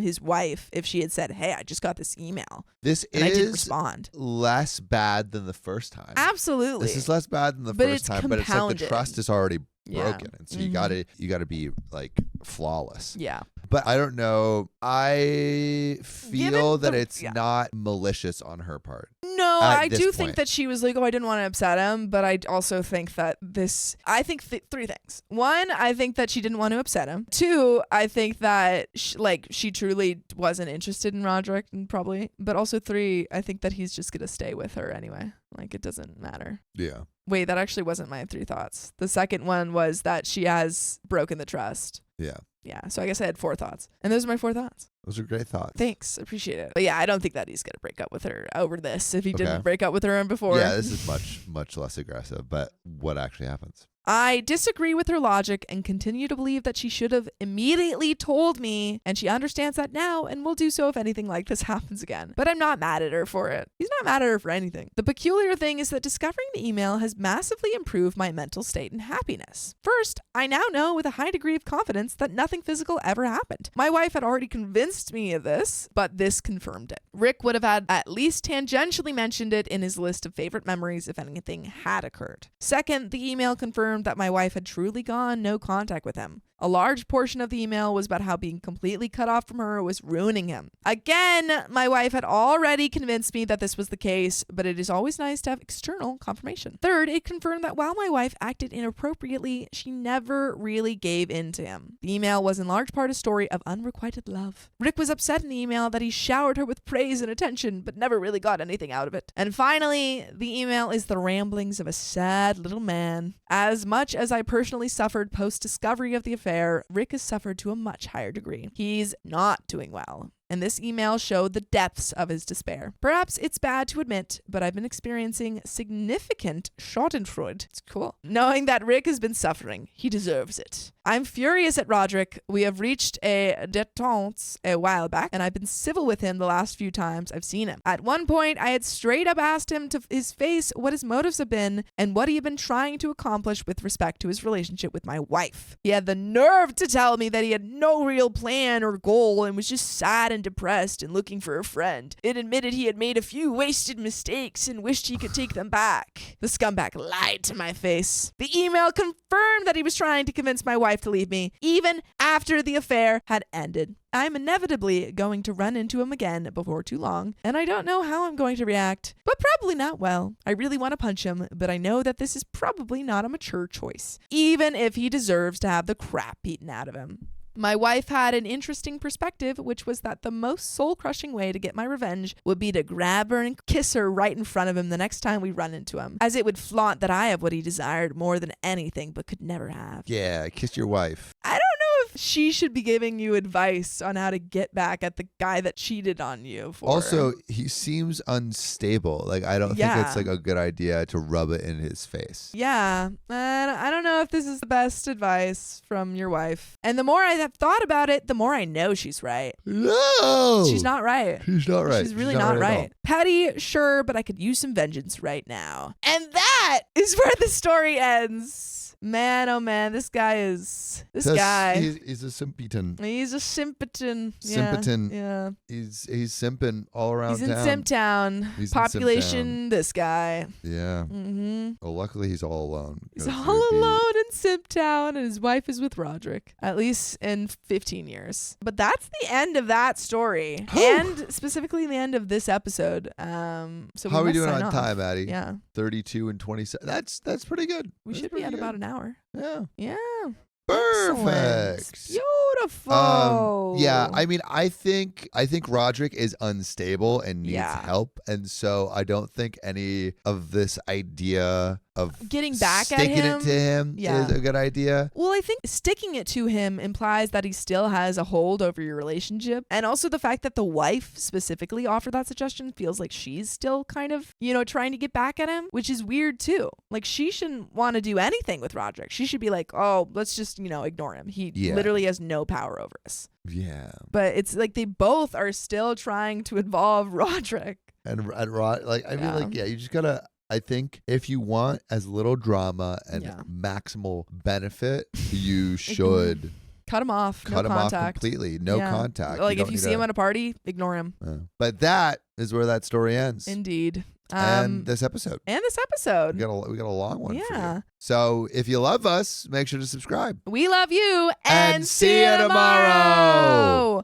his wife if she had said, "Hey, I just got this email." And I didn't respond. Less bad than the first time. Absolutely. This is less bad than the But first it's time, but it's like the trust is already broken, and so you gotta be like flawless. Yeah. But I don't know. I feel that it's not malicious on her part. No, I do think that she was like, oh, I didn't want to upset him, but I also think that I think three things. One, I think that she didn't want to upset him. Two, I think that she truly wasn't interested in Roderick, and probably. But also three, I think that he's just gonna stay with her anyway. Like, it doesn't matter. Yeah. Wait, that actually wasn't my three thoughts. The second one was that she has broken the trust. Yeah. Yeah, so I guess I had 4 thoughts. And those are my 4 thoughts. Those are great thoughts. Thanks. Appreciate it. But yeah, I don't think that he's going to break up with her over this if he didn't break up with her before. Yeah, this is much, much less aggressive. But what actually happens? I disagree with her logic and continue to believe that she should have immediately told me, and she understands that now and will do so if anything like this happens again. But I'm not mad at her for it. He's not mad at her for anything. The peculiar thing is that discovering the email has massively improved my mental state and happiness. First, I now know with a high degree of confidence that nothing physical ever happened. My wife had already convinced me of this, but this confirmed it. Rick would have had at least tangentially mentioned it in his list of favorite memories if anything had occurred. Second, the email confirmed that my wife had truly gone no contact with him. A large portion of the email was about how being completely cut off from her was ruining him. Again, my wife had already convinced me that this was the case, but it is always nice to have external confirmation. Third, it confirmed that while my wife acted inappropriately, she never really gave in to him. The email was in large part a story of unrequited love. Rick was upset in the email that he showered her with praise and attention, but never really got anything out of it. And finally, the email is the ramblings of a sad little man. As much as I personally suffered post-discovery of the affair, Rick has suffered to a much higher degree. He's not doing well. And this email showed the depths of his despair. Perhaps it's bad to admit, but I've been experiencing significant schadenfreude. It's cool. Knowing that Rick has been suffering. He deserves it. I'm furious at Roderick. We have reached a détente a while back, and I've been civil with him the last few times I've seen him. At one point, I had straight up asked him to his face what his motives have been and what he had been trying to accomplish with respect to his relationship with my wife. He had the nerve to tell me that he had no real plan or goal and was just sad and depressed and looking for a friend. It admitted he had made a few wasted mistakes and wished he could take them back. The scumbag lied to my face. The email confirmed that he was trying to convince my wife to leave me, even after the affair had ended. I'm inevitably going to run into him again before too long, and I don't know how I'm going to react, but probably not well. I really want to punch him, but I know that this is probably not a mature choice, even if he deserves to have the crap beaten out of him. My wife had an interesting perspective, which was that the most soul-crushing way to get my revenge would be to grab her and kiss her right in front of him the next time we run into him, as it would flaunt that I have what he desired more than anything but could never have. Yeah, kiss your wife. I don't know if she should be giving you advice on how to get back at the guy that cheated on you for. Also, he seems unstable. Like, I don't think it's like a good idea to rub it in his face. Yeah. And I don't know if this is the best advice from your wife. And the more I have thought about it, the more I know she's right. No! She's not right. She's not right. She's really not right. Patty, sure, but I could use some vengeance right now. And that is where the story ends. Man, oh man, this guy. He's a simpleton. He's a simpleton. Simpleton. Yeah. He's simping all around town. He's in Simptown. Population, this guy. Yeah. Mm-hmm. Well, luckily he's all alone. He's all alone in Simptown, and his wife is with Roderick, at least in 15 years. But that's the end of that story, and specifically the end of this episode. So how are we doing on time, Addie? Yeah. 32 and 27. That's pretty good. We should be at about an hour. Yeah. Yeah. Perfect. Excellent. Beautiful. Yeah, I mean, I think Roderick is unstable and needs help, and so I don't think any of this idea of getting back sticking at him it to him is a good idea. Well, I think sticking it to him implies that he still has a hold over your relationship, and also the fact that the wife specifically offered that suggestion feels like she's still kind of, trying to get back at him, which is weird too. Like, she shouldn't want to do anything with Roderick. She should be like, oh, let's just ignore him. He literally has no power over us. Yeah. But it's like they both are still trying to involve Roderick. And you just gotta. I think if you want as little drama and maximal benefit, you should cut him off. Cut him off completely. No contact. Like, if you see him at a party, ignore him. But that is where that story ends. Indeed. And this episode. We got a long one for you. So if you love us, make sure to subscribe. We love you. And see you tomorrow.